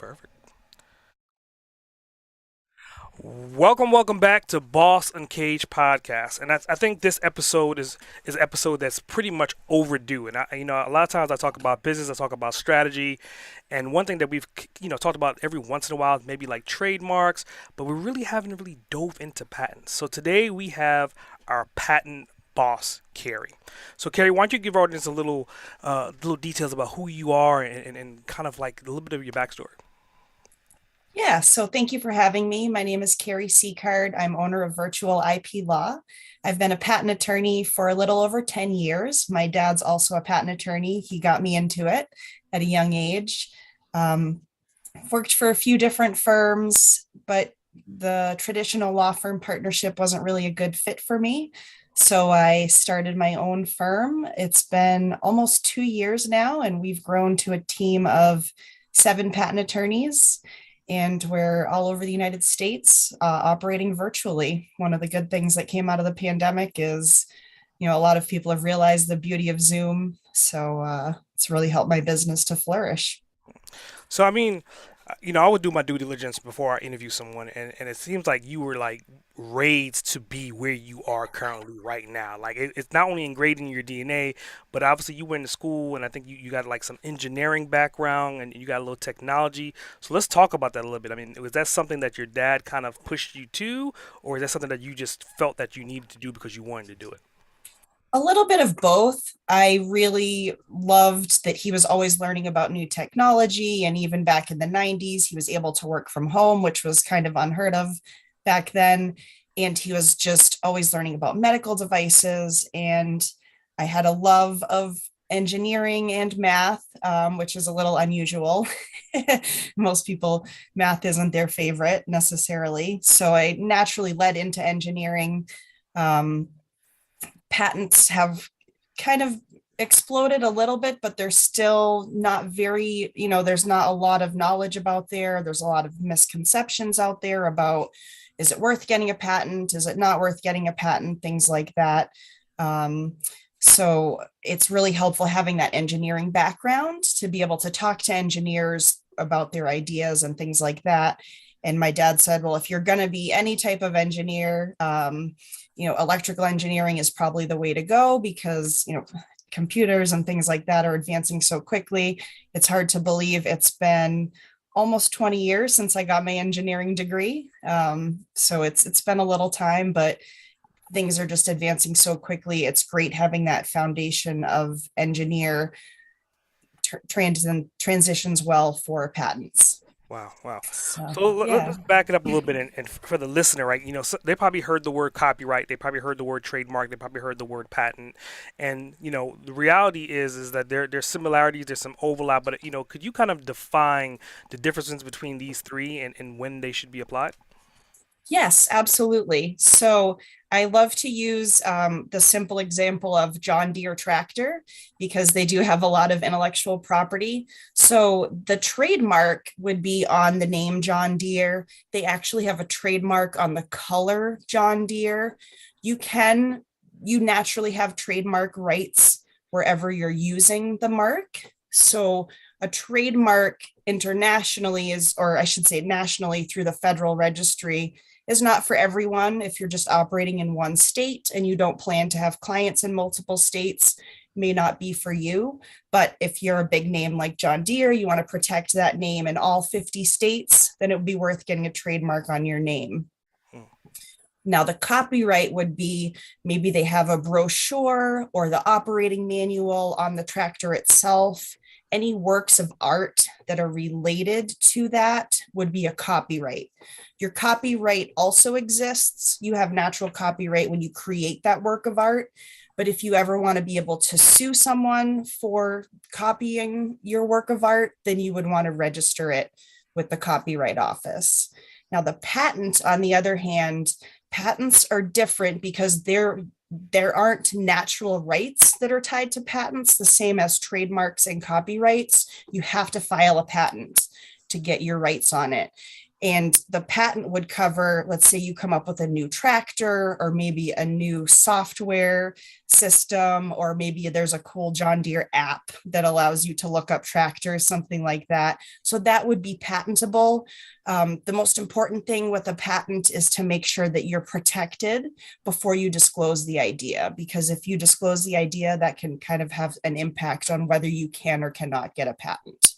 Perfect. Welcome back to Boss Uncaged podcast. And I think this episode is an episode that's pretty much overdue. And a lot of times I talk about business, I talk about strategy, and one thing that we've talked about every once in a while is maybe like trademarks, but we really haven't really dove into patents. So today we have our patent boss, Keri. So Keri, why don't you give our audience a little details about who you are and kind of like a little bit of your backstory. Yeah, so thank you for having me. My name is Keri Sicard. I'm owner of Virtual IP Law. I've been a patent attorney for a little over 10 years. My dad's also a patent attorney. He got me into it at a young age. Um, Worked for a few different firms, but the traditional law firm partnership wasn't really a good fit for me. So I started my own firm. It's been almost 2 years now, and we've grown to a team of 7 patent attorneys. And we're all over the United States operating virtually. One of the good things that came out of the pandemic is, a lot of people have realized the beauty of Zoom. So it's really helped my business to flourish. So I would do my due diligence before I interview someone, and it seems like you were like raised to be where you are currently right now. Like it's not only ingrained in your DNA, but obviously you went to school, and I think you got like some engineering background, and you got a little technology. So let's talk about that a little bit. I mean, was that something that your dad kind of pushed you to, or is that something that you just felt that you needed to do because you wanted to do it? A little bit of both. I really loved that he was always learning about new technology. And even back in the 90s, he was able to work from home, which was kind of unheard of back then. And he was just always learning about medical devices. And I had a love of engineering and math, which is a little unusual. Most people, math isn't their favorite necessarily. So I naturally led into engineering. Um, Patents have kind of exploded a little bit, but they're still not very, there's not a lot of knowledge about there. There's a lot of misconceptions out there about, is it worth getting a patent? Is it not worth getting a patent? Things like that. Um, so it's really helpful having that engineering background to be able to talk to engineers about their ideas and things like that. And my dad said, well, if you're going to be any type of engineer, electrical engineering is probably the way to go because, computers and things like that are advancing so quickly. It's hard to believe it's been almost 20 years since I got my engineering degree. So it's been a little time, but things are just advancing so quickly. It's great having that foundation of engineer transitions well for patents. Wow, wow. So So let's yeah. back it up a little bit, and for the listener, right? So they probably heard the word copyright, they probably heard the word trademark, they probably heard the word patent, and the reality is that there's similarities, there's some overlap, but could you kind of define the differences between these three and when they should be applied? Yes, absolutely. So I love to use the simple example of John Deere tractor because they do have a lot of intellectual property. So the trademark would be on the name John Deere. They actually have a trademark on the color John Deere. You can, you naturally have trademark rights wherever you're using the mark. So a trademark internationally is, or I should say nationally through the federal registry, is not for everyone. If you're just operating in one state and you don't plan to have clients in multiple states, may not be for you. But if you're a big name like John Deere, you want to protect that name in all 50 states, then it would be worth getting a trademark on your name. Hmm. Now, the copyright would be maybe they have a brochure or the operating manual on the tractor itself. Any works of art that are related to that would be a copyright. Your copyright also exists. You have natural copyright when you create that work of art. But if you ever want to be able to sue someone for copying your work of art, then you would want to register it with the Copyright Office. Now, the patent, on the other hand, patents are different because there aren't natural rights that are tied to patents, the same as trademarks and copyrights. You have to file a patent to get your rights on it. And the patent would cover, let's say you come up with a new tractor or maybe a new software system, or maybe there's a cool John Deere app that allows you to look up tractors, something like that. So that would be patentable. The most important thing with a patent is to make sure that you're protected before you disclose the idea, because if you disclose the idea, that can kind of have an impact on whether you can or cannot get a patent.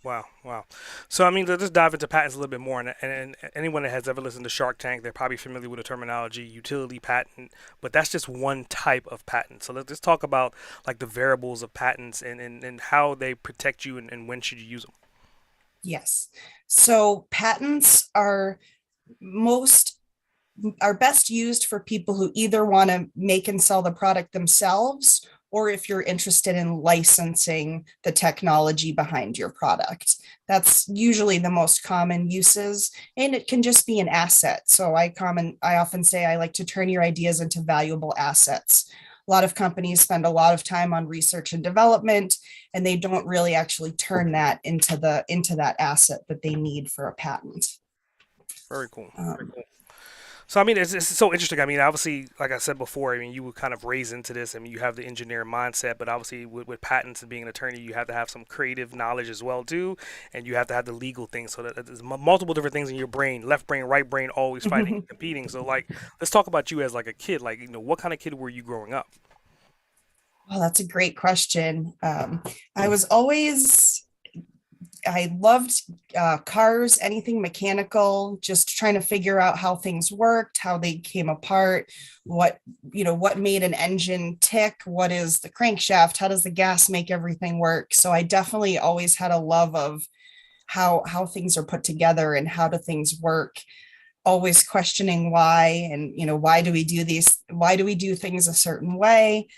Wow, wow. So, I mean, let's just dive into patents a little bit more. And anyone that has ever listened to Shark Tank, they're probably familiar with the terminology utility patent, but that's just one type of patent. So, let's just talk about like the variables of patents and how they protect you and when should you use them. Yes. So patents most are best used for people who either want to make and sell the product themselves, or if you're interested in licensing the technology behind your product. That's usually the most common uses, and it can just be an asset. So I often say I like to turn your ideas into valuable assets. A lot of companies spend a lot of time on research and development, and they don't really actually turn that into that asset that they need for a patent. Very cool. Very Um, cool. So I mean, it's so interesting. I mean, obviously, like I said before, I mean, you were kind of raised into this. I mean, you have the engineer mindset, but obviously, with patents and being an attorney, you have to have some creative knowledge as well too, and you have to have the legal things. So that there's multiple different things in your brain, left brain, right brain, always fighting and competing. So like, let's talk about you as like a kid. Like, what kind of kid were you growing up? well, that's a great question. I was always I loved cars, anything mechanical, just trying to figure out how things worked, how they came apart, what, what made an engine tick, what is the crankshaft, how does the gas make everything work. So I definitely always had a love of how things are put together and how do things work, always questioning why, and why do we do things a certain way,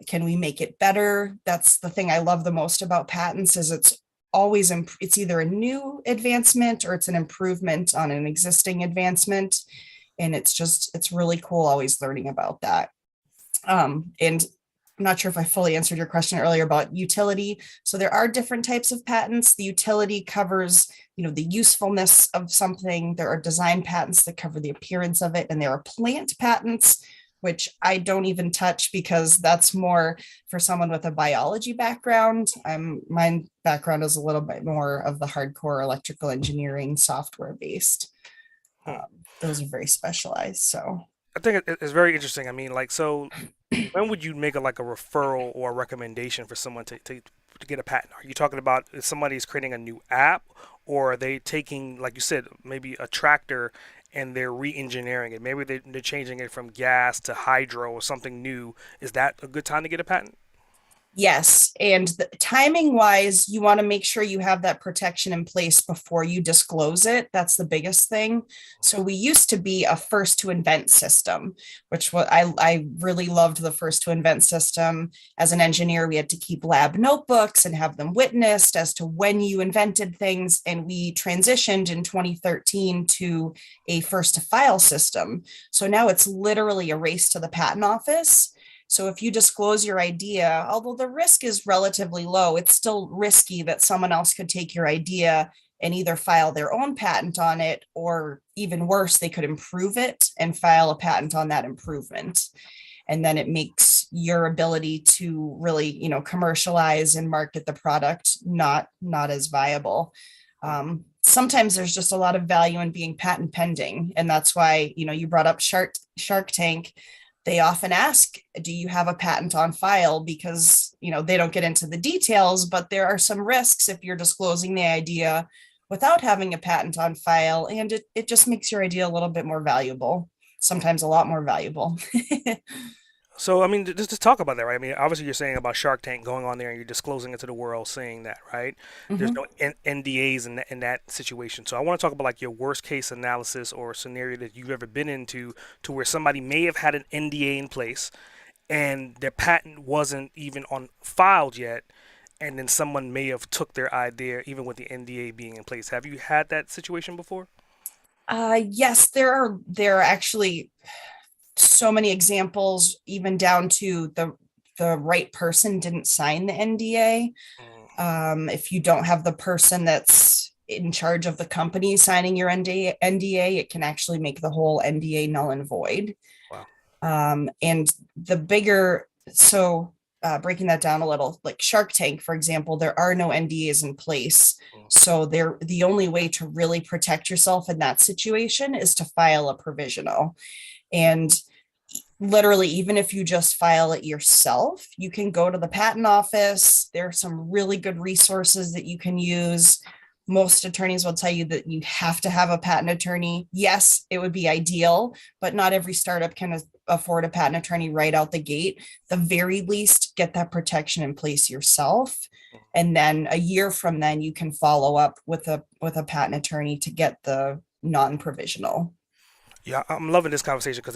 can we make it better. That's the thing I love the most about patents, is it's either a new advancement or it's an improvement on an existing advancement, and it's really cool always learning about that. And I'm not sure if I fully answered your question earlier about utility. So there are different types of patents. The utility covers, the usefulness of something. There are design patents that cover the appearance of it, and there are plant patents, which I don't even touch because that's more for someone with a biology background. My background is a little bit more of the hardcore electrical engineering software based. Hmm. Those are very specialized. So I think it's very interesting. I mean, like, so when would you make like a referral or a recommendation for someone to get a patent? Are you talking about if somebody's creating a new app, or are they taking, like you said, maybe a tractor and they're re-engineering it? Maybe they're changing it from gas to hydro or something new. Is that a good time to get a patent? yes, and timing wise, you want to make sure you have that protection in place before you disclose it. That's the biggest thing. So we used to be a first to invent system, which I really loved the first to invent system. As an engineer, we had to keep lab notebooks and have them witnessed as to when you invented things. And we transitioned in 2013 to a first to file system. So now it's literally a race to the patent office. So if you disclose your idea, although the risk is relatively low, it's still risky that someone else could take your idea and either file their own patent on it, or even worse, they could improve it and file a patent on that improvement. And then it makes your ability to really, commercialize and market the product not as viable. Sometimes there's just a lot of value in being patent pending, and that's why you brought up Shark Tank. They often ask, do you have a patent on file? Because, they don't get into the details, but there are some risks if you're disclosing the idea without having a patent on file. And it just makes your idea a little bit more valuable, sometimes a lot more valuable. So, I mean, just talk about that, right? I mean, obviously, you're saying about Shark Tank going on there and you're disclosing it to the world, saying that, right? There's Mhm. no NDAs in that situation. So, I want to talk about like your worst case analysis or scenario that you've ever been into, to where somebody may have had an NDA in place and their patent wasn't even on filed yet, and then someone may have took their idea even with the NDA being in place. Have you had that situation before? Yes, there are actually so many examples, even down to the right person didn't sign the NDA. Mm, If you don't have the person that's in charge of the company signing your NDA, it can actually make the whole NDA null and void. Wow. And the bigger, so breaking that down a little, like Shark Tank, for example, there are no NDAs in place. Mm. So they're the only way to really protect yourself in that situation is to file a provisional. And literally, even if you just file it yourself, you can go to the patent office. There are some really good resources that you can use. Most attorneys will tell you that you have to have a patent attorney. Yes, it would be ideal, but not every startup can afford a patent attorney right out the gate. The very least, get that protection in place yourself. And then a year from then, you can follow up with a patent attorney to get the non-provisional. Yeah, I'm loving this conversation because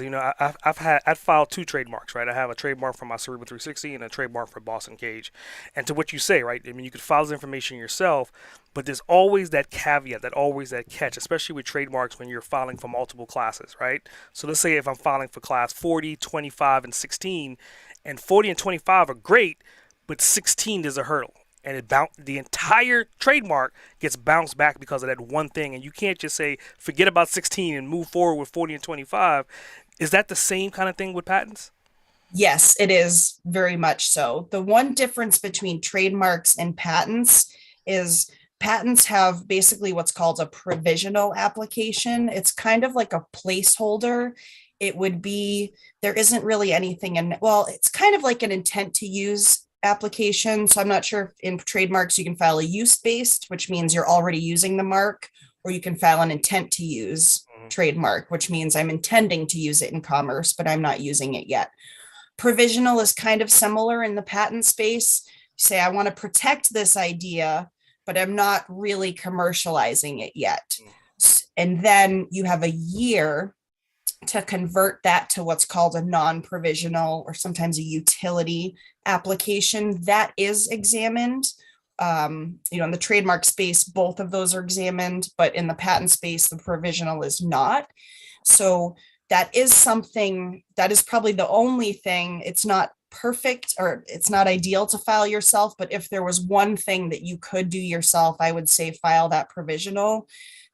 I've filed two trademarks, right? I have a trademark for my Cerebral 360 and a trademark for Boston Cage. And to what you say, right? I mean, you could file this information yourself, but there's always that caveat, that catch, especially with trademarks when you're filing for multiple classes, right? So let's say if I'm filing for class 40, 25, and 16, and 40 and 25 are great, but 16 is a hurdle. And the entire trademark gets bounced back because of that one thing, and you can't just say forget about 16 and move forward with 40 and 25. Is that the same kind of thing with patents? Yes, it is very much so. The one difference between trademarks and patents is patents have basically what's called a provisional application. It's kind of like a placeholder. It would be, there isn't really anything in, well, it's kind of like an intent to use application. So I'm not sure if in trademarks you can file a use based, which means you're already using the mark, or you can file an intent to use trademark, which means I'm intending to use it in commerce, but I'm not using it yet. Provisional is kind of similar in the patent space. You say, I want to protect this idea, but I'm not really commercializing it yet. And then you have a year to convert that to what's called a non-provisional or sometimes a utility application that is examined. In the trademark space, both of those are examined, but in the patent space, the provisional is not. So that is something that is probably the only thing. It's not perfect or it's not ideal to file yourself, but if there was one thing that you could do yourself, I would say file that provisional.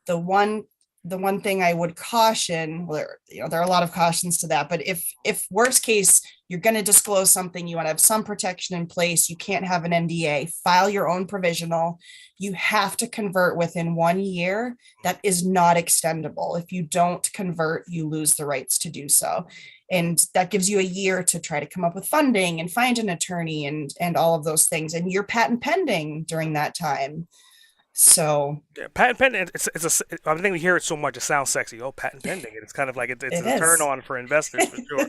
The one the one thing I would caution, well, there are a lot of cautions to that, but if worst case, you're going to disclose something, you want to have some protection in place, you can't have an NDA, file your own provisional. You have to convert within 1 year. That is not extendable. If you don't convert, you lose the rights to do so. And that gives you a year to try to come up with funding and find an attorney and all of those things. And you're patent pending during that time. So Yeah, patent pending. I think we hear it so much. It sounds sexy. Oh, patent pending. It's kind of like it's it a turn is. on for investors for sure.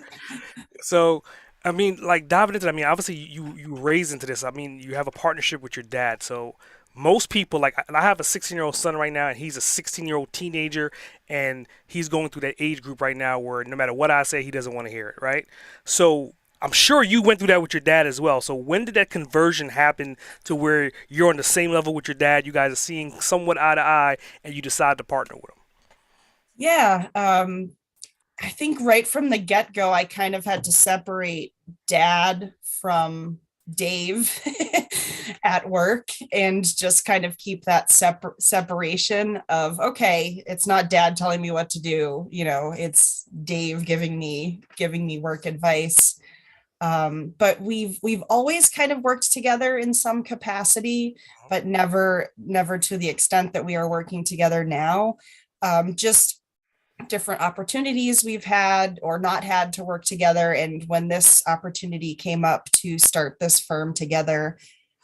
So, I mean, like diving into that, I mean, obviously you raised into this. I mean, you have a partnership with your dad. So most people, like, and I have a 16-year-old son right now, and he's a 16-year-old teenager, and he's going through that age group right now where no matter what I say, he doesn't want to hear it, right? So I'm sure you went through that with your dad as well. So when did that conversion happen to where you're on the same level with your dad? You guys are seeing somewhat eye to eye, and you decide to partner with him. Yeah. I think right from the get-go, I kind of had to separate dad from Dave at work and just kind of keep that separation of, okay, it's not dad telling me what to do, it's Dave giving me work advice. But we've always kind of worked together in some capacity, but never to the extent that we are working together now. Just different opportunities we've had or not had to work together. And when this opportunity came up to start this firm together,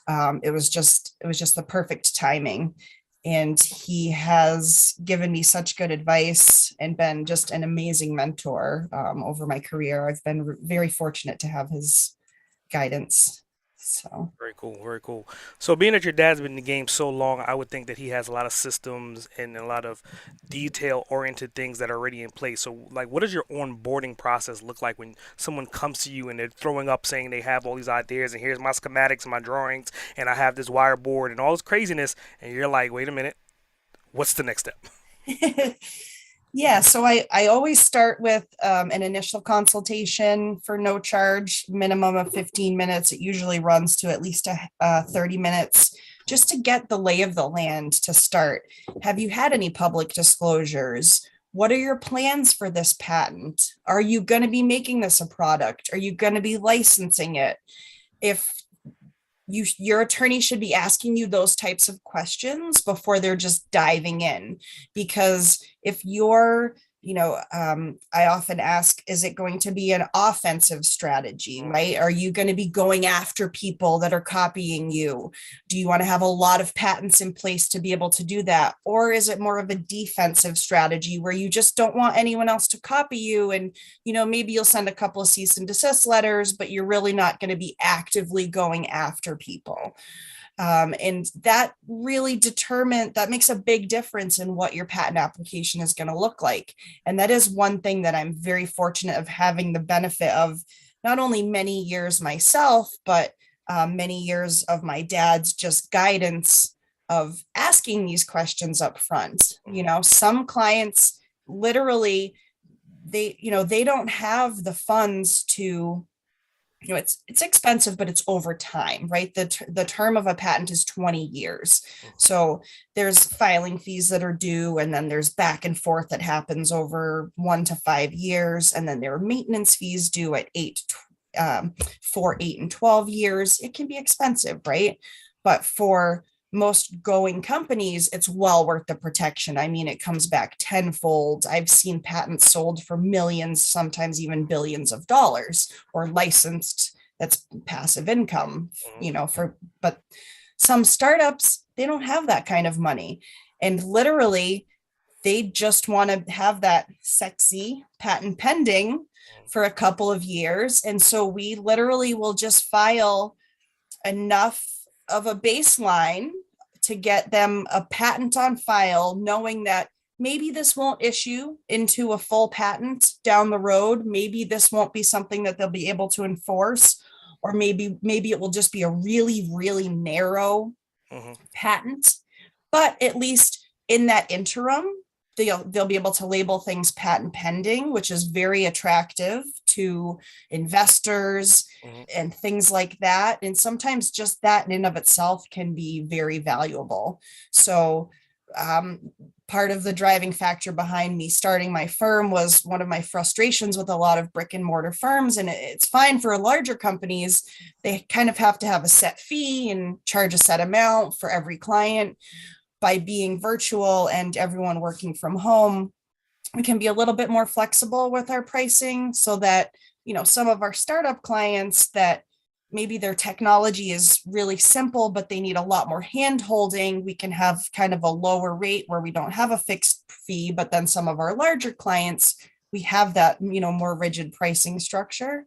it was just the perfect timing. And he has given me such good advice and been just an amazing mentor over my career. I've been very fortunate to have his guidance. So, Very cool, very cool. So being that your dad's been in the game so long, I would think that he has a lot of systems and a lot of detail-oriented things that are already in place. So, like, what does your onboarding process look like when someone comes to you and they're throwing up saying they have all these ideas and here's my schematics and my drawings and I have this wire board and all this craziness, and you're like, wait a minute, what's the next step? yeah, so I always start with an initial consultation for no charge, minimum of 15 minutes. It usually runs to at least 30 minutes. just to get the lay of the land to start. Have you had any public disclosures? What are your plans for this patent? Are you going to be making this a product? Are you going to be licensing it? If your attorney should be asking you those types of questions before they're just diving in, because if you're I often ask, is it going to be an offensive strategy, right? Are you going to be going after people that are copying you? Do you want to have a lot of patents in place to be able to do that? Or is it more of a defensive strategy where you just don't want anyone else to copy you? And, maybe you'll send a couple of cease and desist letters, but you're really not going to be actively going after people. And that really that makes a big difference in what your patent application is going to look like. And that is one thing that I'm very fortunate of having the benefit of, not only many years myself, but many years of my dad's just guidance of asking these questions up front. Some clients literally, they don't have the funds to, it's expensive, but it's over time, right? The term of a patent is 20 years. So there's filing fees that are due, and then there's back and forth that happens over 1 to 5 years. And then there are maintenance fees due at 4, 8, and 12 years. It can be expensive, right? But for most going companies, it's well worth the protection. I mean, it comes back tenfold. I've seen patents sold for millions, sometimes even billions of dollars, or licensed. That's passive income, but some startups, they don't have that kind of money. And literally, they just want to have that sexy patent pending for a couple of years. And so we literally will just file enough of a baseline to get them a patent on file, knowing that maybe this won't issue into a full patent down the road. Maybe this won't be something that they'll be able to enforce, or maybe it will just be a really, really narrow patent. But at least in that interim, they'll be able to label things patent pending, which is very attractive to investors and things like that. And sometimes just that in and of itself can be very valuable. So part of the driving factor behind me starting my firm was one of my frustrations with a lot of brick and mortar firms. And it's fine for larger companies. They kind of have to have a set fee and charge a set amount for every client. By being virtual and everyone working from home, we can be a little bit more flexible with our pricing, so that, some of our startup clients that maybe their technology is really simple, but they need a lot more hand holding, we can have kind of a lower rate where we don't have a fixed fee. But then some of our larger clients, we have that, more rigid pricing structure.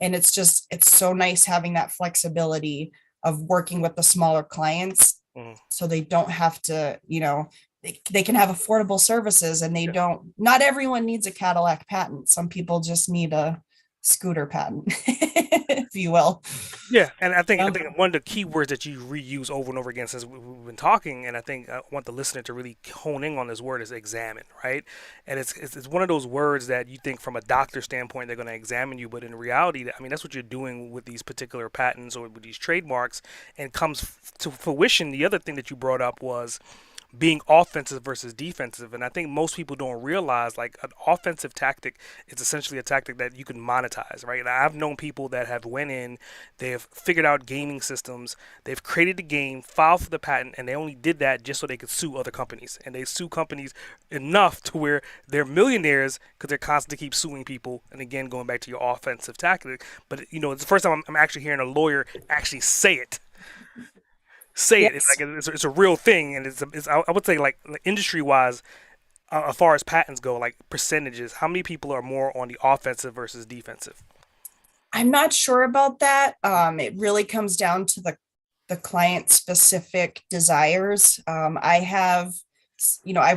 And it's so nice having that flexibility of working with the smaller clients. So they don't have to, they can have affordable services, and not everyone needs a Cadillac patent. Some people just need a scooter patent, if you will. Yeah, and I think one of the key words that you reuse over and over again since we've been talking, and I think I want the listener to really hone in on this word, is examine, right? And it's one of those words that you think from a doctor standpoint they're going to examine you, but in reality, I mean, that's what you're doing with these particular patents or with these trademarks, and comes to fruition. The other thing that you brought up was being offensive versus defensive. And I think most people don't realize, like, an offensive tactic is essentially a tactic that you can monetize, right? And I've known people that have went in, they've figured out gaming systems, they've created the game, filed for the patent, and they only did that just so they could sue other companies. And they sue companies enough to where they're millionaires because they're constantly keep suing people. And again, going back to your offensive tactic. But, it's the first time I'm actually hearing a lawyer actually say it. Yes. It's a real thing, and it's I would say, like, industry wise, as far as patents go, like percentages, how many people are more on the offensive versus defensive? I'm not sure about that. It really comes down to the client specific desires. I've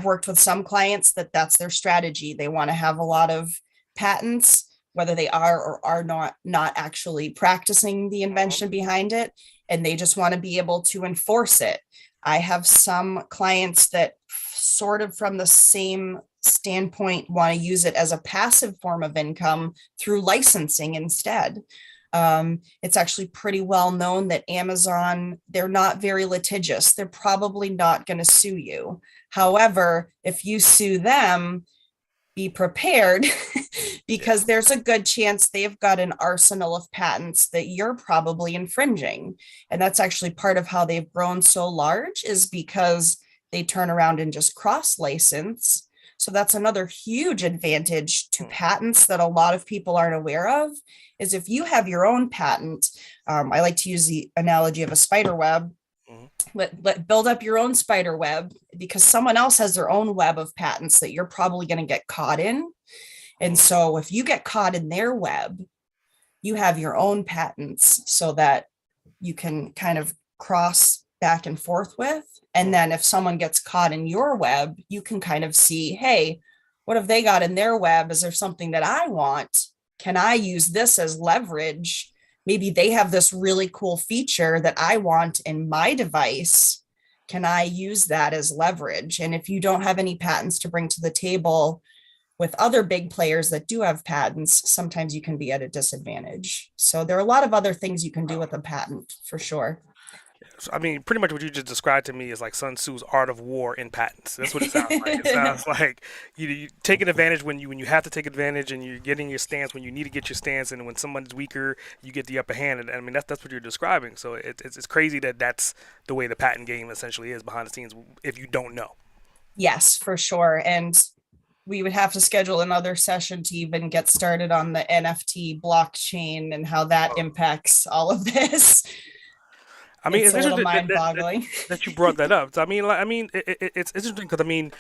worked with some clients that's their strategy. They want to have a lot of patents, whether they are or are not actually practicing the invention behind it, and they just want to be able to enforce it. I have some clients that sort of from the same standpoint want to use it as a passive form of income through licensing instead. It's actually pretty well known that Amazon, they're not very litigious. They're probably not going to sue you. However, if you sue them, be prepared Yeah. because there's a good chance they've got an arsenal of patents that you're probably infringing. And that's actually part of how they've grown so large, is because they turn around and just cross license. So that's another huge advantage to Mm, patents that a lot of people aren't aware of, is if you have your own patent. I like to use the analogy of a spider web. mm, Let build up your own spider web, because someone else has their own web of patents that you're probably going to get caught in. And mm. so if you get caught in their web, you have your own patents so that you can kind of cross back and forth with. And Mm. then if someone gets caught in your web, you can kind of see, hey, what have they got in their web? Is there something that I want? Can I use this as leverage? Maybe they have this really cool feature that I want in my device. Can I use that as leverage? And if you don't have any patents to bring to the table with other big players that do have patents, sometimes you can be at a disadvantage. So there are a lot of other things you can do with a patent for sure. So, I mean, pretty much what you just described to me is like Sun Tzu's art of war in patents. That's what it sounds like. It sounds like you taking advantage when you have to take advantage, and you're getting your stance when you need to get your stance, and when someone's weaker, you get the upper hand. And I mean, that's what you're describing. So it's crazy that that's the way the patent game essentially is behind the scenes. If you don't know. Yes, for sure. And we would have to schedule another session to even get started on the NFT blockchain and how that impacts all of this. I mean, It's it's a little interesting mind boggling. that you brought that up. So, I mean, it's interesting because I mean,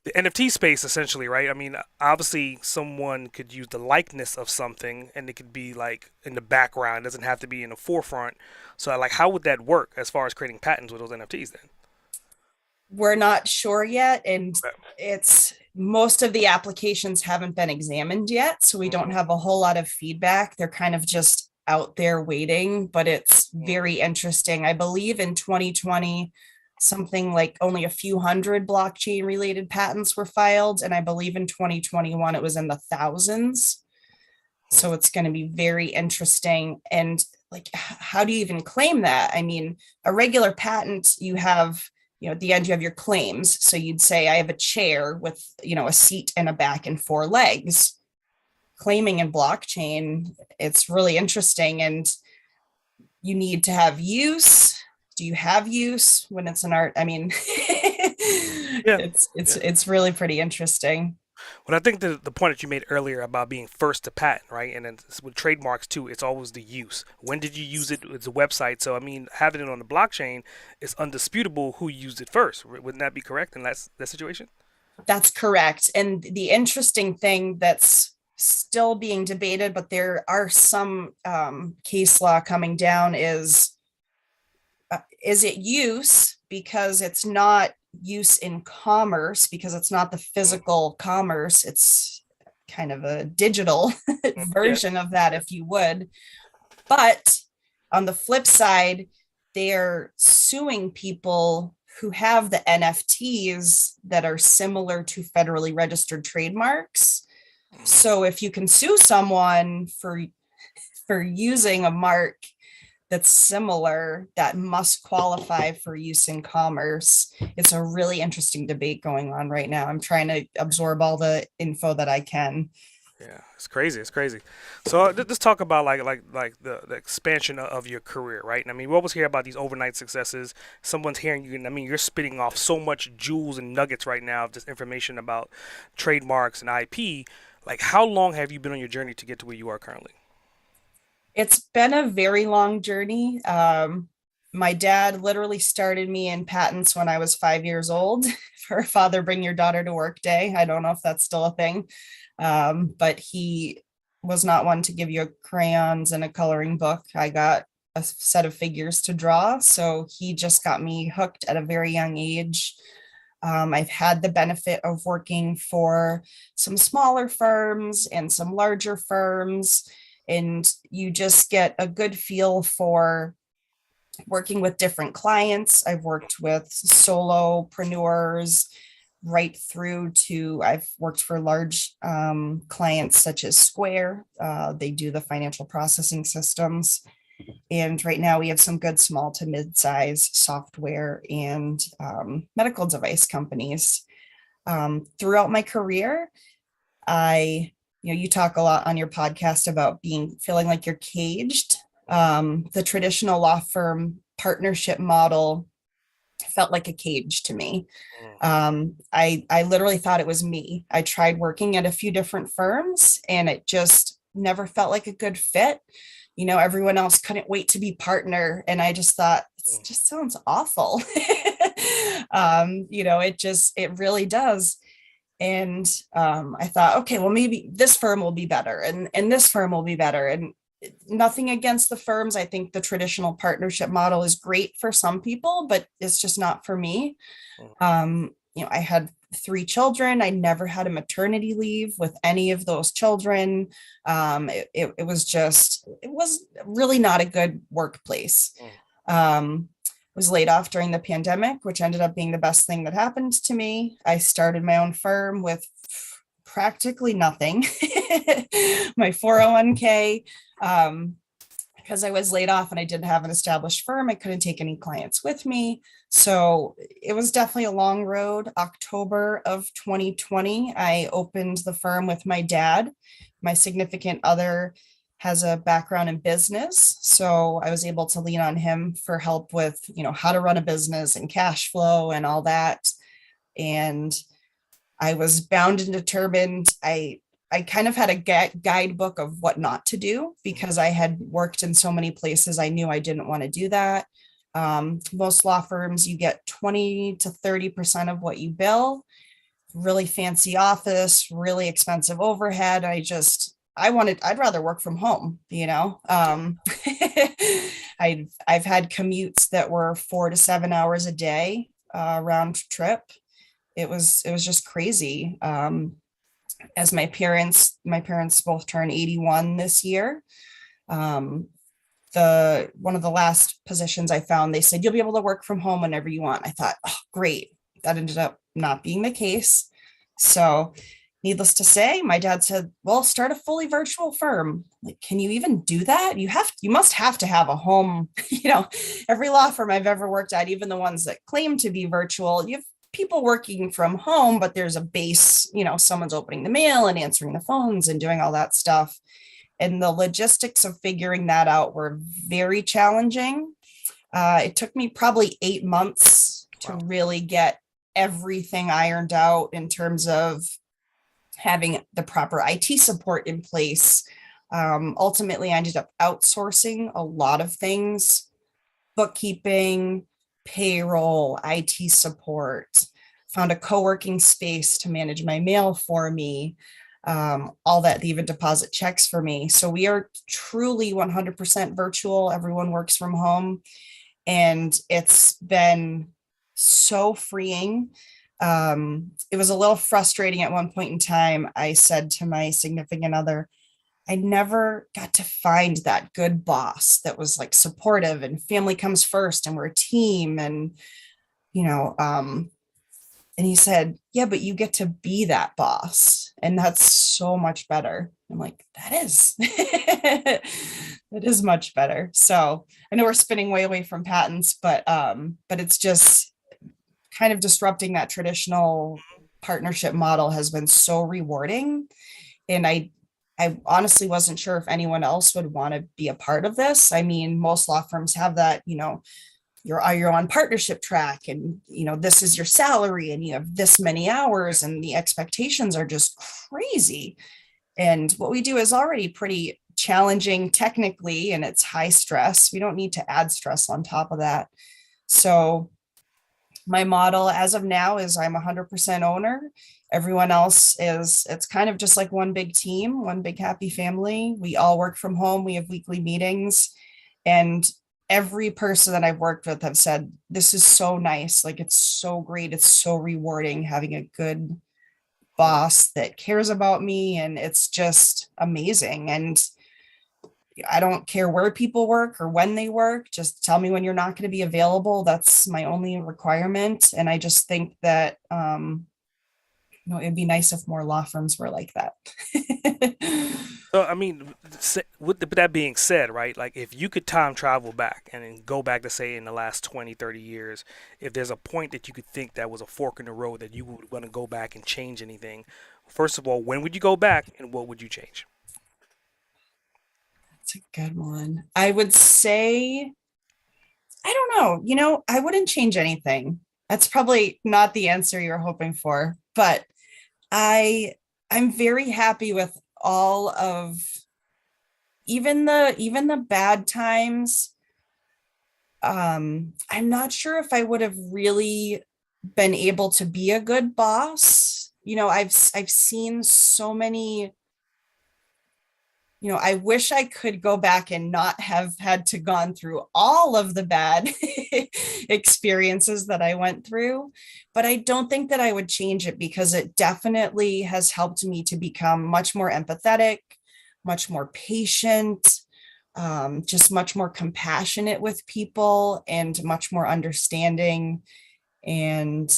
the NFT space essentially, right? I mean, obviously, someone could use the likeness of something, and it could be like in the background. It doesn't have to be in the forefront. So, like, how would that work as far as creating patents with those NFTs? Then, We're not sure yet. And okay. it's most of the applications haven't been examined yet. So we don't Hmm. have a whole lot of feedback. They're kind of just out there waiting, but it's very interesting. I believe in 2020, something like only a few hundred blockchain related patents were filed. And I believe in 2021, it was in the thousands. So it's going to be very interesting. And like, how do you even claim that? I mean, a regular patent, you have, at the end, you have your claims. So you'd say, I have a chair with, a seat and a back and four legs. Claiming in blockchain, it's really interesting. And you need to have use. Do you have use when it's an art? I mean, Yeah, yeah. it's really pretty interesting. But I think the point that you made earlier about being first to patent, right? And then with trademarks too, it's always the use. When did you use it? It's a website. So I mean, having it on the blockchain is undisputable who used it first. Wouldn't that be correct in that situation? That's correct. And the interesting thing that's still being debated, but there are some case law coming down, is it use because it's not use in commerce, because it's not the physical commerce, it's kind of a digital Yeah. version of that, if you would. But on the flip side, they're suing people who have the NFTs that are similar to federally registered trademarks. So if you can sue someone for using a mark that's similar, that must qualify for use in commerce. It's a really interesting debate going on right now. I'm trying to absorb all the info that I can. Yeah, it's crazy. It's crazy. So let's talk about like the expansion of your career, right? And I mean, we always hear about these overnight successes. Someone's hearing you, and I mean, you're spitting off so much jewels and nuggets right now of just information about trademarks and IP. Like, how long have you been on your journey to get to where you are currently? It's been a very long journey. My dad literally started me in patents when I was 5 years old for Father Bring Your Daughter to Work Day. I don't know if that's still a thing, but he was not one to give you crayons and a coloring book. I got a set of figures to draw. So he just got me hooked at a very young age. I've had the benefit of working for some smaller firms and some larger firms, and you just get a good feel for working with different clients. I've worked with solopreneurs, right through to I've worked for large clients such as Square. They do the financial processing systems. And right now we have some good small to mid-size software and medical device companies. Throughout my career, you talk a lot on your podcast about feeling like you're caged. The traditional law firm partnership model felt like a cage to me. I literally thought it was me. I tried working at a few different firms and it just never felt like a good fit. Everyone else couldn't wait to be partner. And I just thought, it just sounds awful. It really does. And I thought, okay, well, maybe this firm will be better and this firm will be better. And nothing against the firms. I think the traditional partnership model is great for some people, but it's just not for me. I had 3 children. I never had a maternity leave with any of those children. It was really not a good workplace. Was laid off during the pandemic, which ended up being the best thing that happened to me. I started my own firm with practically nothing. My 401k, because I was laid off and I didn't have an established firm, I couldn't take any clients with me. So it was definitely a long road. October of 2020, I opened the firm with my dad. My significant other has a background in business. So I was able to lean on him for help with, how to run a business and cash flow and all that. And I was bound and determined. I kind of had a guidebook of what not to do because I had worked in so many places. I knew I didn't want to do that. Most law firms, you get 20 to 30% of what you bill, really fancy office, really expensive overhead. I'd rather work from home. I've had commutes that were 4 to 7 hours a day, round trip. It was just crazy. As my parents both turned 81 this year. One of the last positions I found, they said, you'll be able to work from home whenever you want. I thought, oh, great. That ended up not being the case. So needless to say, my dad said, well, start a fully virtual firm. Like, can you even do that? You must have to have a home. Every law firm I've ever worked at, even the ones that claim to be virtual, you have people working from home, but there's a base, someone's opening the mail and answering the phones and doing all that stuff. And the logistics of figuring that out were very challenging. It took me probably 8 months to really get everything ironed out in terms of having the proper IT support in place. Ultimately, I ended up outsourcing a lot of things, bookkeeping, payroll, IT support, found a co-working space to manage my mail for me, all that, they even deposit checks for me. So we are truly 100% virtual. Everyone works from home and it's been so freeing. It was a little frustrating at one point in time. I said to my significant other, I never got to find that good boss that was like supportive and family comes first and we're a team. And, and he said, yeah, but you get to be that boss. And that's so much better. I'm like, that is, it is much better. So I know we're spinning way away from patents, but it's just kind of disrupting that traditional partnership model has been so rewarding. And I honestly wasn't sure if anyone else would want to be a part of this. I mean, most law firms have that, you're on partnership track and, this is your salary and you have this many hours and the expectations are just crazy. And what we do is already pretty challenging technically, and it's high stress. We don't need to add stress on top of that. So my model as of now is I'm 100% owner. Everyone else it's kind of just like one big team, one big happy family. We all work from home. We have weekly meetings and every person that I've worked with have said, this is so nice. Like, it's so great. It's so rewarding having a good boss that cares about me. And it's just amazing. And I don't care where people work or when they work. Just tell me when you're not going to be available. That's my only requirement. And I just think that it'd be nice if more law firms were like that. So, I mean, with that being said, right, like if you could time travel back and then go back to say in the last 20, 30 years, if there's a point that you could think that was a fork in the road that you would want to go back and change anything, first of all, when would you go back and what would you change? That's a good one. I would say, I don't know, I wouldn't change anything. That's probably not the answer you're hoping for, but I I'm very happy with all of even the bad times. I'm not sure if I would have really been able to be a good boss. I've seen so many, I wish I could go back and not have had to gone through all of the bad experiences that I went through, but I don't think that I would change it because it definitely has helped me to become much more empathetic, much more patient, just much more compassionate with people and much more understanding, and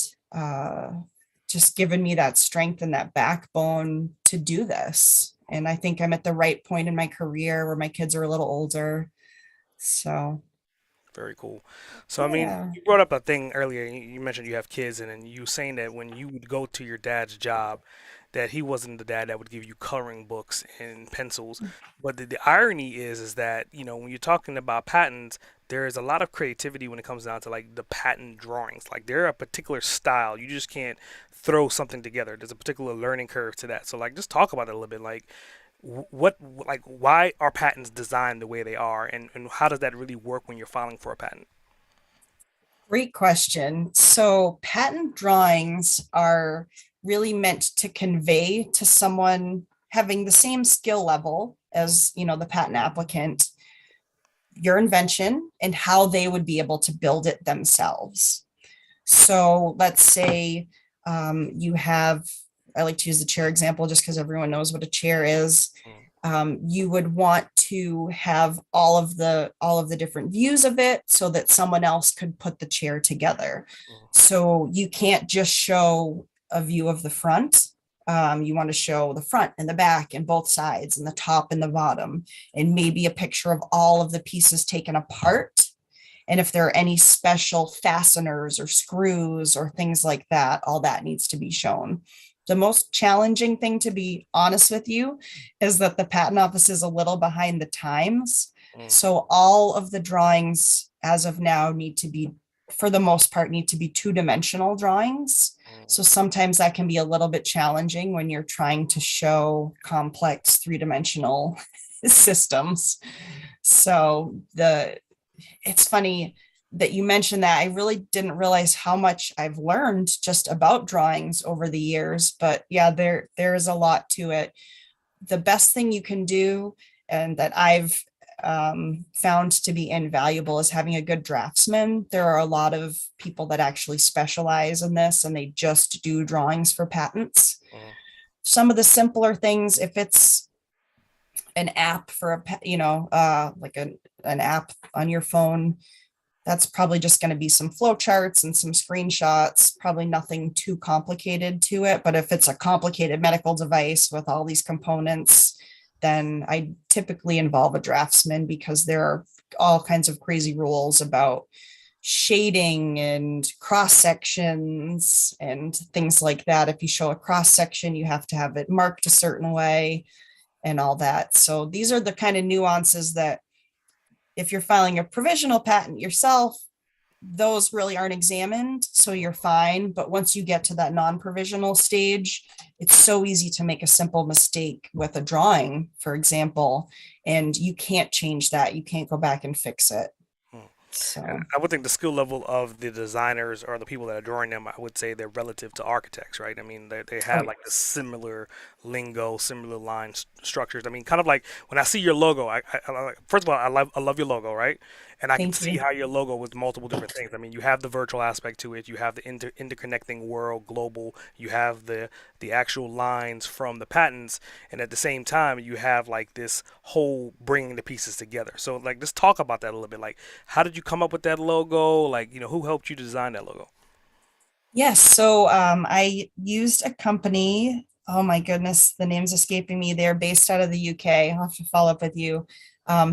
just given me that strength and that backbone to do this. And I think I'm at the right point in my career where my kids are a little older. So, Very cool. So, I mean, yeah. you brought up a thing earlier. You mentioned you have kids, and then you were saying that when you would go to your dad's job, that he wasn't the dad that would give you coloring books and pencils. But the irony is that, when you're talking about patents, there is a lot of creativity when it comes down to like the patent drawings. Like they're a particular style. You just can't throw something together. There's a particular learning curve to that. So like just talk about it a little bit. Like what like why are patents designed the way they are, and how does that really work when you're filing for a patent? Great question. So, patent drawings are really meant to convey to someone having the same skill level as, the patent applicant, your invention and how they would be able to build it themselves. So, let's say you have, I like to use the chair example just because everyone knows what a chair is. Mm, You would want to have all of the different views of it so that someone else could put the chair together. mm, So you can't just show a view of the front. You want to show the front and the back and both sides and the top and the bottom, and maybe a picture of all of the pieces taken apart. And if there are any special fasteners or screws or things like that, all that needs to be shown. The most challenging thing, to be honest with you, is that the patent office is a little behind the times. mm, So all of the drawings as of now need to be, for the most part, need to be two-dimensional drawings. So mm. sometimes that can be a little bit challenging when you're trying to show complex three-dimensional systems. So it's funny that you mentioned that. I really didn't realize how much I've learned just about drawings over the years, but yeah, there is a lot to it. The best thing you can do, and that I've found to be invaluable, is having a good draftsman. There are a lot of people that actually specialize in this and they just do drawings for patents. Mm. Some of the simpler things, if it's an app for like an app on your phone, that's probably just going to be some flow charts and some screenshots, probably nothing too complicated to it. But if it's a complicated medical device with all these components, then I typically involve a draftsman because there are all kinds of crazy rules about shading and cross sections and things like that. If you show a cross section, you have to have it marked a certain way and all that. So these are the kind of nuances that, if you're filing a provisional patent yourself, those really aren't examined, so you're fine. But once you get to that non-provisional stage, it's so easy to make a simple mistake with a drawing, for example, and you can't change that. You can't go back and fix it. Mm. And So I would think the skill level of the designers or the people that are drawing them, I would say they're relative to architects, right? I mean, they oh have like a yes. similar lingo, similar line structures. I mean, kind of like when I see your logo, first of all, I love your logo, right? And I can Thank see you. how your logo was multiple different things. I mean, you have the virtual aspect to it, you have the interconnecting world, global, you have the actual lines from the patents, and at the same time, you have like this whole bringing the pieces together. So, like, just talk about that a little bit. Like, how did you come up with that logo? Like, who helped you design that logo? Yes. So I used a company. Oh my goodness, the name's escaping me. They're based out of the UK. I'll have to follow up with you.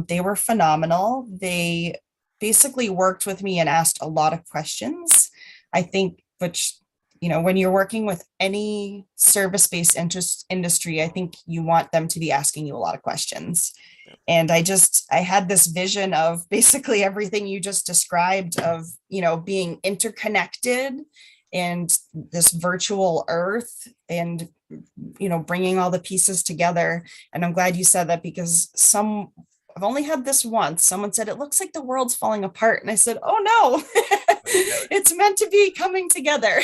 They were phenomenal. They basically worked with me and asked a lot of questions. I think, which, when you're working with any service-based interest industry, I think you want them to be asking you a lot of questions. And I had this vision of basically everything you just described of, being interconnected and this virtual earth and, bringing all the pieces together. And I'm glad you said that because I've only had this once. Someone said, it looks like the world's falling apart. And I said, oh no, it's meant to be coming together.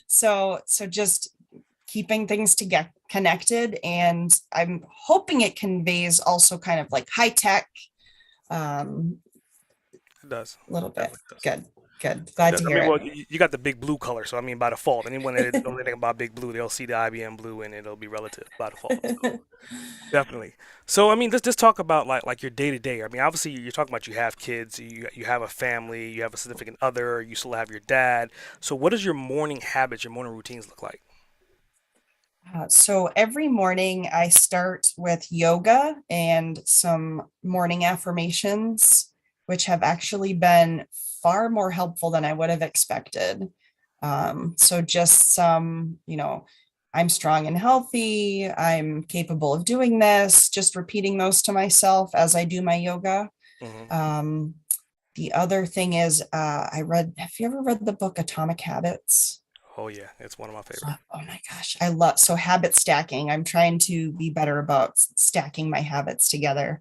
So just keeping things to get connected. And I'm hoping it conveys also kind of like high tech, It does. a little bit. Definitely does. Good, good. It Glad does. to I hear mean, it. well, you got the big blue color, so I mean, by default, anyone that knows anything about big blue, they'll see the IBM blue, and it'll be relative by default. So definitely. So I mean, let's talk about like your day to day. I mean, obviously, you're talking about you have kids, you have a family, you have a significant other, you still have your dad. So what does your morning habits, your morning routines look like? So every morning I start with yoga and some morning affirmations, which have actually been far more helpful than I would have expected. So just some, I'm strong and healthy. I'm capable of doing this. Just repeating those to myself as I do my yoga. Hmm. Um, the other thing is, have you ever read the book Atomic Habits? Oh yeah, it's one of my favorite. Oh my gosh, I love so habit stacking. I'm trying to be better about stacking my habits together.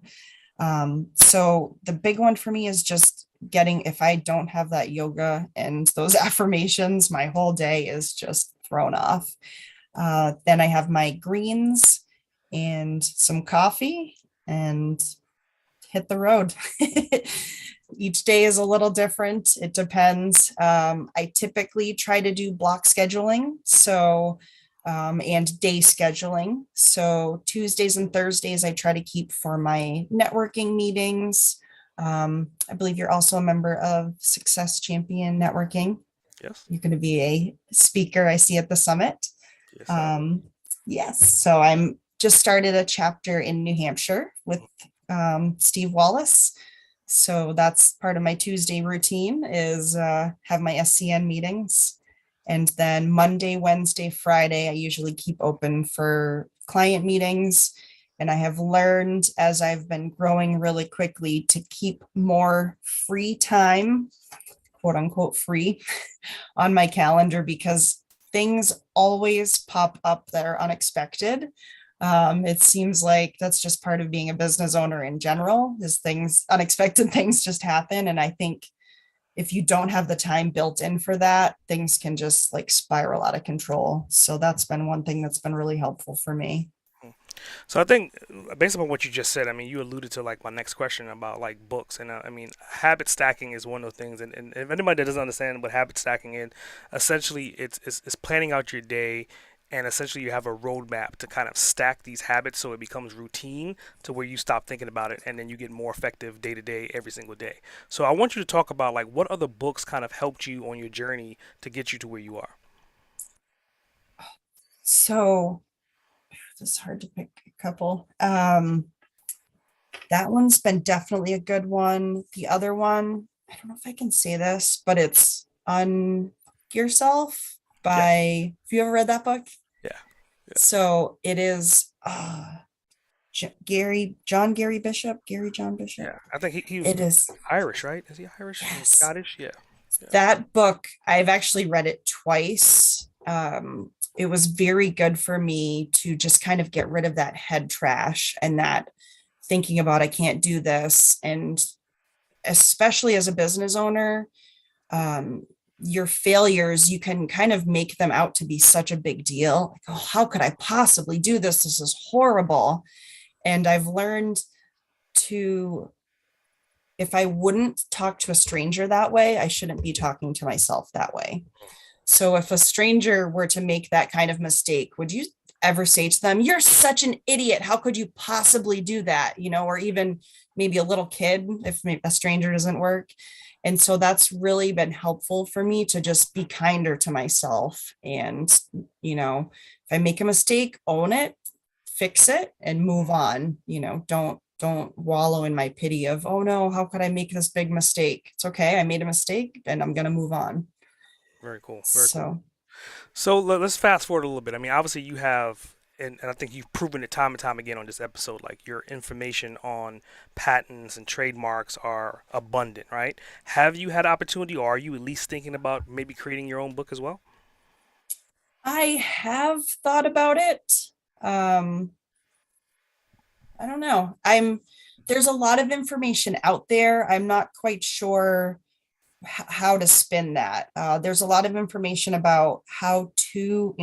So the big one for me is just getting, if I don't have that yoga and those affirmations, my whole day is just thrown off. Then I have my greens and some coffee and hit the road. Each day is a little different. It depends. I typically try to do block scheduling. And day scheduling. So Tuesdays and Thursdays, I try to keep for my networking meetings. I believe you're also a member of Success Champion Networking. Yes, You're going to be a speaker, I see, at the summit. yes, I am. Um, yes. So I'm just started a chapter in New Hampshire with Steve Wallace. So that's part of my Tuesday routine is have my SCN meetings. And then Monday, Wednesday, Friday, I usually keep open for client meetings. And I have learned as I've been growing really quickly to keep more free time, quote unquote free, on my calendar because things always pop up that are unexpected. It seems like that's just part of being a business owner in general, is unexpected things just happen. And I think if you don't have the time built in for that, things can just like spiral out of control. So that's been one thing that's been really helpful for me. So I think, based upon what you just said, I mean, you alluded to like my next question about like books, and I mean, habit stacking is one of those things. And if anybody that doesn't understand what habit stacking is, essentially, it's planning out your day, and essentially you have a roadmap to kind of stack these habits so it becomes routine to where you stop thinking about it, and then you get more effective day to day every single day. So I want you to talk about like what other books kind of helped you on your journey to get you to where you are. So it's hard to pick a couple. That one's been definitely a good one. The other one, I don't know if I can say this, but it's On Yourself Yeah, by, have you ever read that book? yeah, yeah, So it is Gary John Bishop. yeah. I think he was It is, Irish, right? Is he Irish or yes, Scottish? Yeah. Yeah. that book, I've actually read it twice. It was very good for me to just kind of get rid of that head trash and that thinking about, I can't do this. And especially as a business owner, um, your failures, you can kind of make them out to be such a big deal. Like, oh, how could I possibly do this? This is horrible. And I've learned to, if I wouldn't talk to a stranger that way, I shouldn't be talking to myself that way. So if a stranger were to make that kind of mistake, would you ever say to them, "You're such an idiot. How could you possibly do that?" Or even maybe a little kid, if maybe a stranger doesn't work. And so that's really been helpful for me to just be kinder to myself. And, if I make a mistake, own it, fix it, and move on. Don't wallow in my pity of, oh no, how could I make this big mistake? It's okay. I made a mistake and I'm going to move on. Very cool. Very cool. So So let's fast forward a little bit. I mean, obviously you have, and I think you've proven it time and time again on this episode, like your information on patents and trademarks are abundant, right? Have you had opportunity, or are you at least thinking about maybe creating your own book as well? I have thought about it. Um, I don't know. There's a lot of information out there. I'm not quite sure how to spin that. There's a lot of information about how to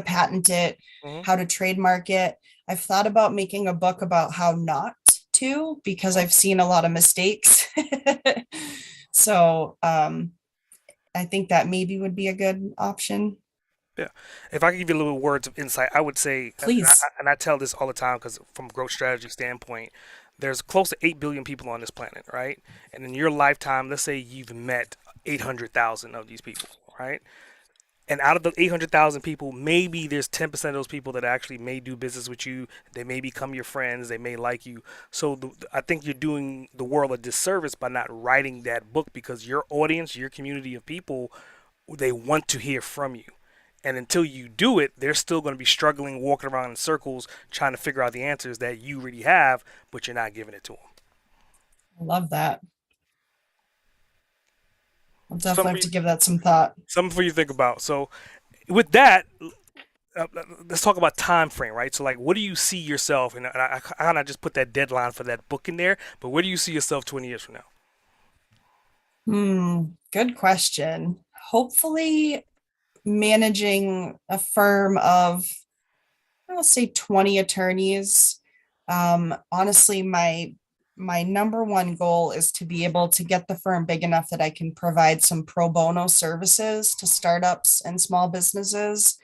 patent it, Hmm. how to trademark it. I've thought about making a book about how not to, because I've seen a lot of mistakes. So I think that maybe would be a good option. Yeah. If I could give you a little words of insight, I would say, Please. and I tell this all the time because from a growth strategy standpoint, there's close to 8 billion people on this planet, right? And in your lifetime, let's say you've met 800,000 of these people, right? And out of the 800,000 people, maybe there's 10% of those people that actually may do business with you. They may become your friends. They may like you. So I think you're doing the world a disservice by not writing that book because your audience, your community of people, they want to hear from you. And until you do it, they're still going to be struggling, walking around in circles, trying to figure out the answers that you already have, but you're not giving it to them. I love that. I'll Something definitely for have you, to give that some thought. something for you to think about. So, with that, let's talk about time frame, right? So, like, what do you see yourself? And I kind of just put that deadline for that book in there. But where do you see yourself 20 years from now? Good question. Hopefully, managing a firm of, I'll say 20 attorneys. Honestly, my number one goal is to be able to get the firm big enough that I can provide some pro bono services to startups and small businesses.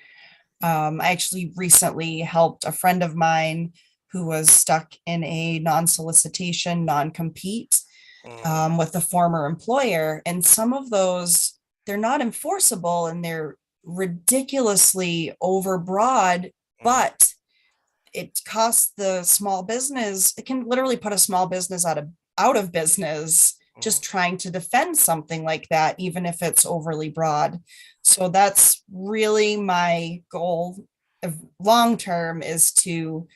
I actually recently helped a friend of mine who was stuck in a non-solicitation, non-compete Mm, with a former employer. And some of those, they're not enforceable and they're ridiculously overbroad, mm, but it costs the small business, it can literally put a small business out of business mm. just trying to defend something like that, even if it's overly broad. So that's really my goal of long term, is to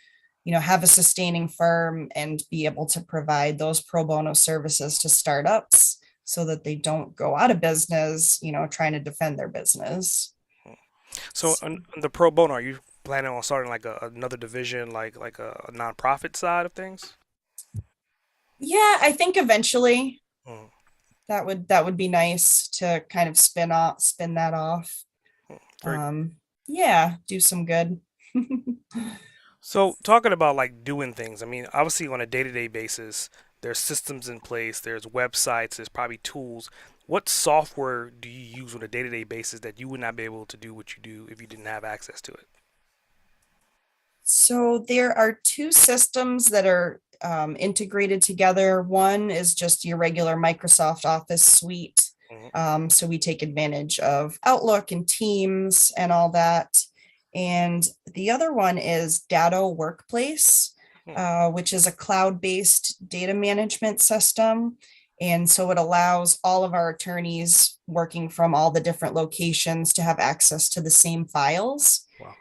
have a sustaining firm and be able to provide those pro bono services to startups so that they don't go out of business, trying to defend their business. So, on the pro bono, are you planning on starting like another division, like a nonprofit side of things? Yeah, I think eventually Mm, that would be nice to kind of spin that off. very cool. Yeah, do some good. So, talking about like doing things, I mean, obviously on a day-to-day basis, there's systems in place, there's websites, there's probably tools. What software do you use on a day-to-day basis that you would not be able to do what you do if you didn't have access to it? So there are two systems that are integrated together. One is just your regular Microsoft Office suite. Hmm. So we take advantage of Outlook and Teams and all that. And the other one is Datto Workplace, Hmm. which is a cloud-based data management system. And so it allows all of our attorneys working from all the different locations to have access to the same files. Wow.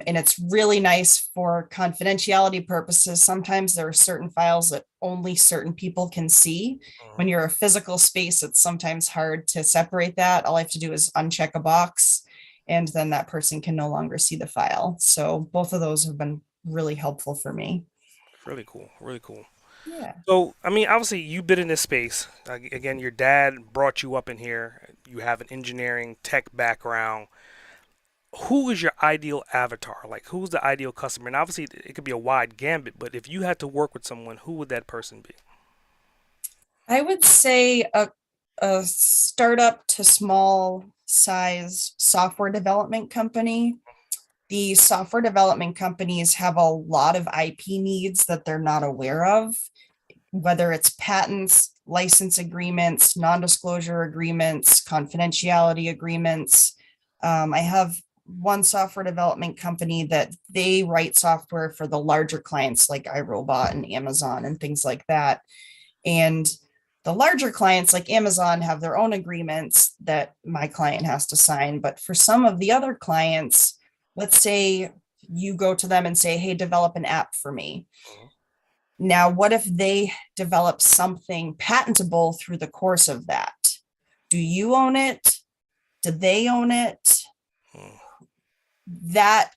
And it's really nice for confidentiality purposes. Sometimes there are certain files that only certain people can see. When Hmm. you're a physical space, it's sometimes hard to separate that. All I have to do is uncheck a box, and then that person can no longer see the file. So both of those have been really helpful for me. Really cool. Really cool. Yeah. So, I mean, obviously, you've been in this space. Again, your dad brought you up in here. You have an engineering tech background. Who is your ideal avatar? Like, who's the ideal customer? And obviously, it could be a wide gambit, but if you had to work with someone, who would that person be? I would say a startup to small size software development company. The software development companies have a lot of IP needs that they're not aware of, whether it's patents, license agreements, non-disclosure agreements, confidentiality agreements. I have one software development company that they write software for the larger clients like iRobot and Amazon and things like that. And the larger clients like Amazon have their own agreements that my client has to sign. But for some of the other clients, let's say you go to them and say, hey, develop an app for me. Mhm. Now, what if they develop something patentable through the course of that? Do you own it? Do they own it? Mhm. That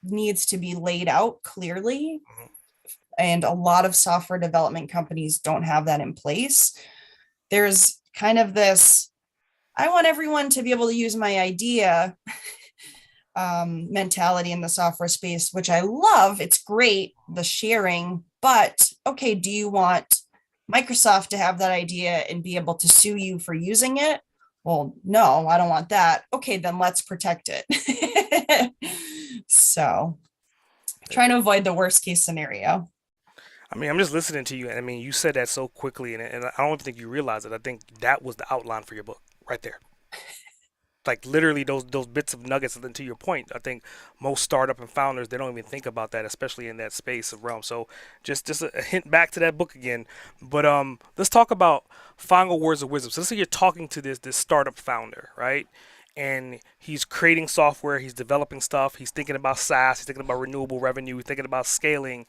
needs to be laid out clearly. Mhm. And a lot of software development companies don't have that in place. There's kind of this, I want everyone to be able to use my idea mentality in the software space, which I love. It's great, the sharing, but okay, do you want Microsoft to have that idea and be able to sue you for using it? Well, no, I don't want that. Okay, then let's protect it. So, trying to avoid the worst case scenario. I mean, I'm just listening to you, and I mean, you said that so quickly, and I don't even think you realize it. I think that was the outline for your book right there. Like literally those bits of nuggets. And then to your point, I think most startup and founders they don't even think about that, especially in that space of realm. So just a hint back to that book again. But let's talk about final words of wisdom. So let's say you're talking to this startup founder, right? And he's creating software, he's developing stuff, he's thinking about SaaS, he's thinking about renewable revenue, he's thinking about scaling.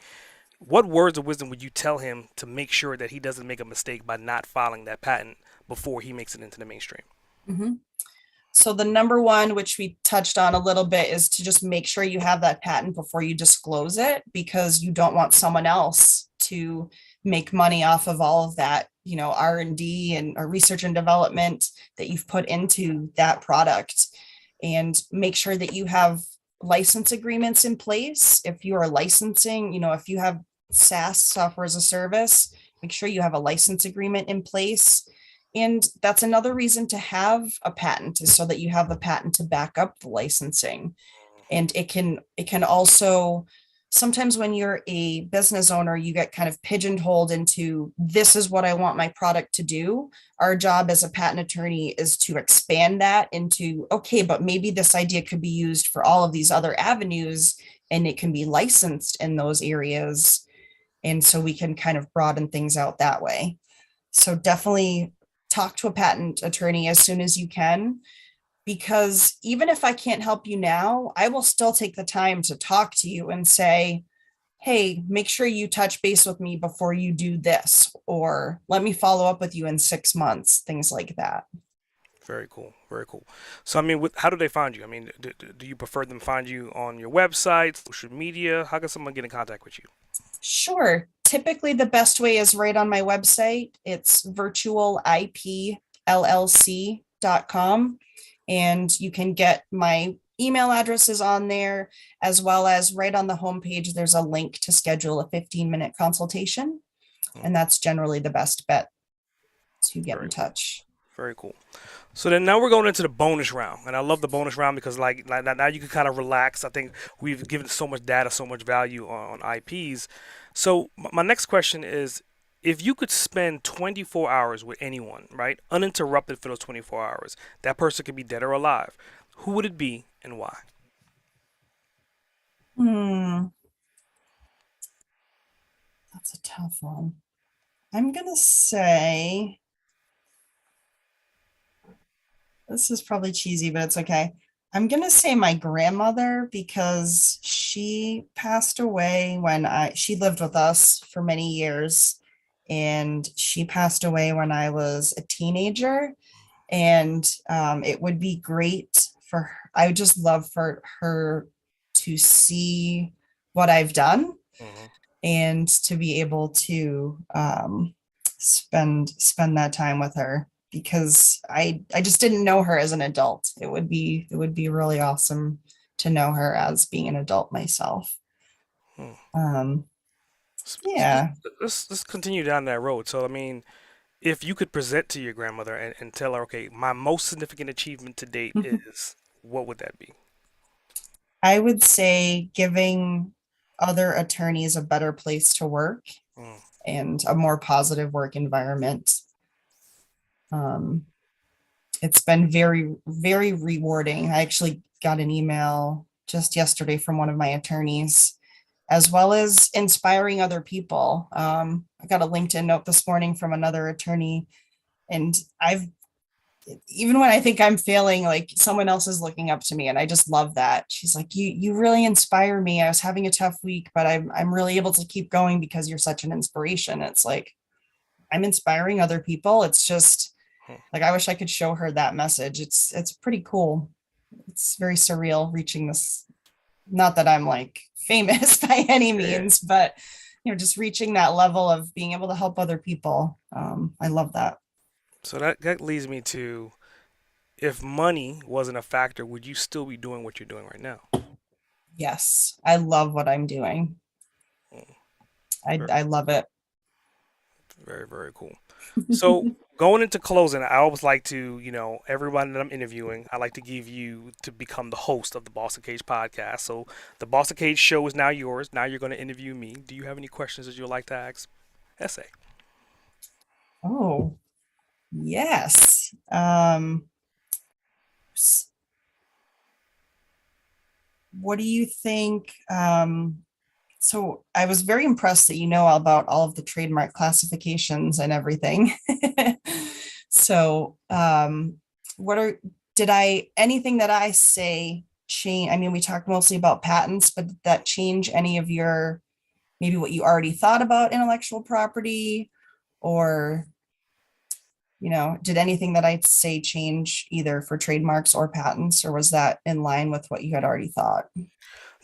What words of wisdom would you tell him to make sure that he doesn't make a mistake by not filing that patent before he makes it into the mainstream? Mm-hmm. So the number one, which we touched on a little bit, is to just make sure you have that patent before you disclose it, because you don't want someone else to make money off of all of that, R&D and or research and development that you've put into that product. And make sure that you have license agreements in place. If you are licensing, if you have SaaS, software as a service, make sure you have a license agreement in place. And that's another reason to have a patent, is so that you have the patent to back up the licensing. And it can also, sometimes when you're a business owner, you get kind of pigeonholed into, this is what I want my product to do. Our job as a patent attorney is to expand that into, okay, but maybe this idea could be used for all of these other avenues and it can be licensed in those areas. And so we can kind of broaden things out that way. So definitely talk to a patent attorney as soon as you can, because even if I can't help you now, I will still take the time to talk to you and say, hey, make sure you touch base with me before you do this, or let me follow up with you in 6 months, things like that. Very cool. Very cool. So, I mean, how do they find you? I mean, do you prefer them find you on your website, social media? How can someone get in contact with you? Sure. Typically, the best way is right on my website. It's virtualipllc.com. And you can get my email addresses on there, as well as right on the homepage, there's a link to schedule a 15-minute consultation. Hmm. And that's generally the best bet to get in Very cool. touch. Very cool. So then now we're going into the bonus round, and I love the bonus round because like now you can kind of relax. I think we've given so much data, so much value on IPs. So my next question is, if you could spend 24 hours with anyone, right, uninterrupted for those 24 hours, that person could be dead or alive. Who would it be and why? Hmm, that's a tough one. I'm going to say, this is probably cheesy, but it's okay. I'm going to say my grandmother, because she passed away she lived with us for many years, and she passed away when I was a teenager. And it would be great for her. I would just love for her to see what I've done, Hmm. and to be able to spend that time with her, because I just didn't know her as an adult. It would be really awesome to know her as being an adult myself. Hmm. Um, So yeah. let's continue down that road. So I mean, if you could present to your grandmother and tell her, okay, my most significant achievement to date is, what would that be? I would say giving other attorneys a better place to work Mm. and a more positive work environment. Um, it's been very, very rewarding. I actually got an email just yesterday from one of my attorneys, as well as inspiring other people. I got a LinkedIn note this morning from another attorney, and I've even when I think I'm failing, like someone else is looking up to me, and I just love that. She's like, "You really inspire me. I was having a tough week, but I'm really able to keep going because you're such an inspiration." It's like I'm inspiring other people. It's just Hmm. like I wish I could show her that message. It's pretty cool. It's very surreal reaching this. Not that I'm like famous by any Yeah. means, but just reaching that level of being able to help other people. I love that. So that leads me to, if money wasn't a factor, would you still be doing what you're doing right now? Yes, I love what I'm doing. Mm. I Very, I love it. very, very cool. So going into closing, I always like to, everyone that I'm interviewing, I like to give you to become the host of the Boston Cage podcast. So the Boston Cage show is now yours. Now you're going to interview me. Do you have any questions that you'd like to ask? Essay. Oh, yes. What do you think? So I was very impressed that you know about all of the trademark classifications and everything. So, did anything that I say change? I mean, we talked mostly about patents, but did that change any of maybe what you already thought about intellectual property? Or, did anything that I say change either for trademarks or patents, or was that in line with what you had already thought?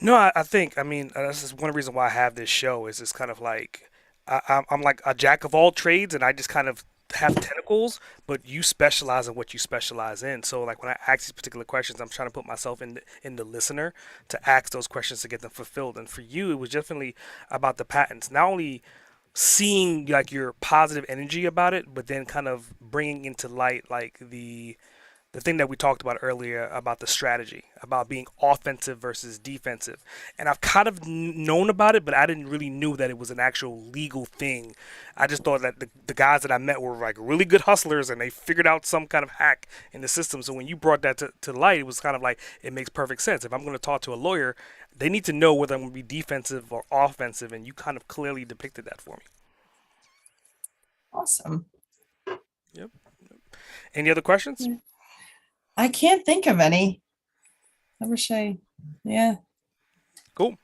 No, I think, I mean, that's just one reason why I have this show is it's kind of like, I'm like a jack of all trades and I just kind of have tentacles, but you specialize in what you specialize in. So like when I ask these particular questions, I'm trying to put myself in the listener to ask those questions to get them fulfilled. And for you, it was definitely about the patents. Not only seeing like your positive energy about it, but then kind of bringing into light like the thing that we talked about earlier about the strategy, about being offensive versus defensive. And I've kind of known about it, but I didn't really knew that it was an actual legal thing. I just thought that the guys that I met were like really good hustlers and they figured out some kind of hack in the system. So when you brought that to light, it was kind of like, it makes perfect sense. If I'm going to talk to a lawyer, they need to know whether I'm going to be defensive or offensive. And you kind of clearly depicted that for me. Awesome. Yep. Any other questions? Yeah. I can't think of any. I wish yeah, Cool.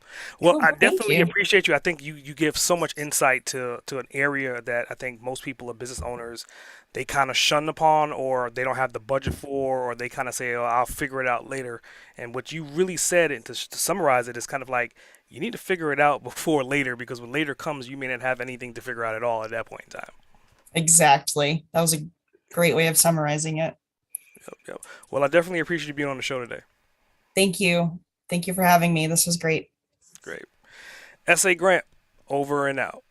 Well, cool. I Thank definitely you. appreciate you. I think you give so much insight to an area that I think most people are business owners, they kind of shun upon or they don't have the budget for or they kind of say, "Oh, I'll figure it out later." And what you really said and to summarize it is kind of like you need to figure it out before later because when later comes, you may not have anything to figure out at all at that point in time. Exactly. That was a great way of summarizing it. Yep, yep. Well, I definitely appreciate you being on the show today. Thank you. Thank you for having me. This was great. Great. S.A. Grant, over and out.